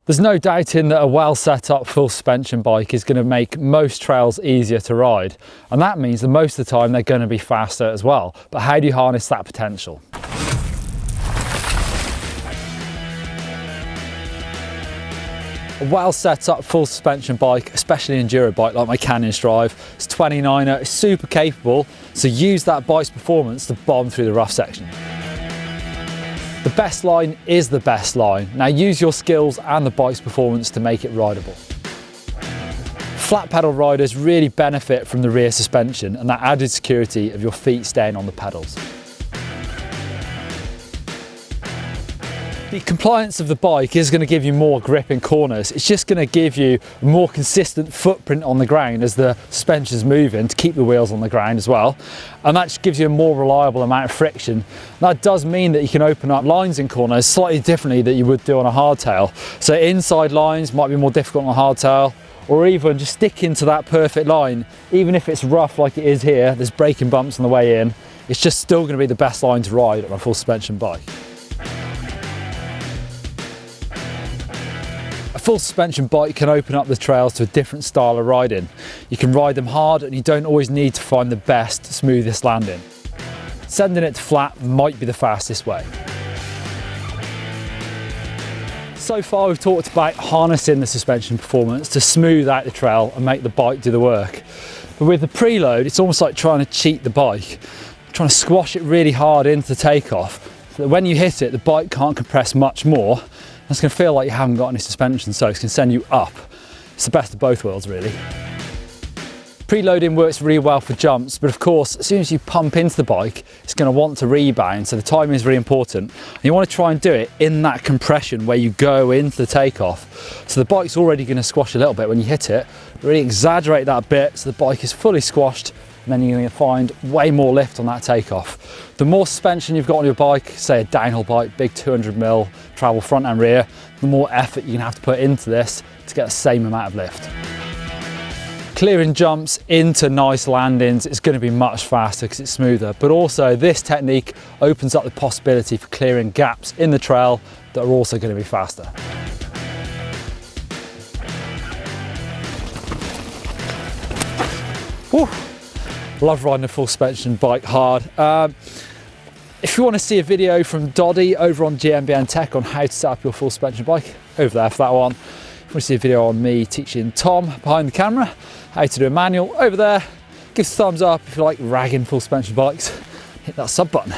There's no doubting that a well set up full suspension bike is going to make most trails easier to ride, and that means that most of the time they're going to be faster as well. But how do you harness that potential? A well set up full suspension bike, especially an enduro bike like my Canyon Strive, it's 29er, it's super capable, so use that bike's performance to bomb through the rough section. The best line is the best line. Now use your skills and the bike's performance to make it rideable. Flat pedal riders really benefit from the rear suspension and that added security of your feet staying on the pedals. The compliance of the bike is going to give you more grip in corners. It's just going to give you a more consistent footprint on the ground as the suspension's moving to keep the wheels on the ground as well. And that just gives you a more reliable amount of friction. That does mean that you can open up lines in corners slightly differently than you would do on a hardtail. So inside lines might be more difficult on a hardtail, or even just sticking to that perfect line. Even if it's rough like it is here, there's braking bumps on the way in, it's just still going to be the best line to ride on a full suspension bike. A full suspension bike can open up the trails to a different style of riding. You can ride them hard and you don't always need to find the best, smoothest landing. Sending it to flat might be the fastest way. So far we've talked about harnessing the suspension performance to smooth out the trail and make the bike do the work. But with the preload, it's almost like trying to cheat the bike, trying to squash it really hard into the takeoff, so that when you hit it, the bike can't compress much more. It's going to feel like you haven't got any suspension, so it's going to send you up. It's the best of both worlds, really. Preloading works really well for jumps, but of course, as soon as you pump into the bike, it's going to want to rebound, so the timing is really important. And you want to try and do it in that compression where you go into the takeoff. So the bike's already going to squash a little bit when you hit it. Really exaggerate that bit so the bike is fully squashed, and then you're going to find way more lift on that takeoff. The more suspension you've got on your bike, say a downhill bike, big 200mm travel front and rear, the more effort you're going to have to put into this to get the same amount of lift. Clearing jumps into nice landings is going to be much faster because it's smoother, but also this technique opens up the possibility for clearing gaps in the trail that are also going to be faster. Woo. Love riding a full suspension bike hard. If you want to see a video from Doddy over on GMBN Tech on how to set up your full suspension bike, over there for that one. If you want to see a video on me teaching Tom behind the camera how to do a manual, over there. Give us a thumbs up if you like ragging full suspension bikes. Hit that sub button.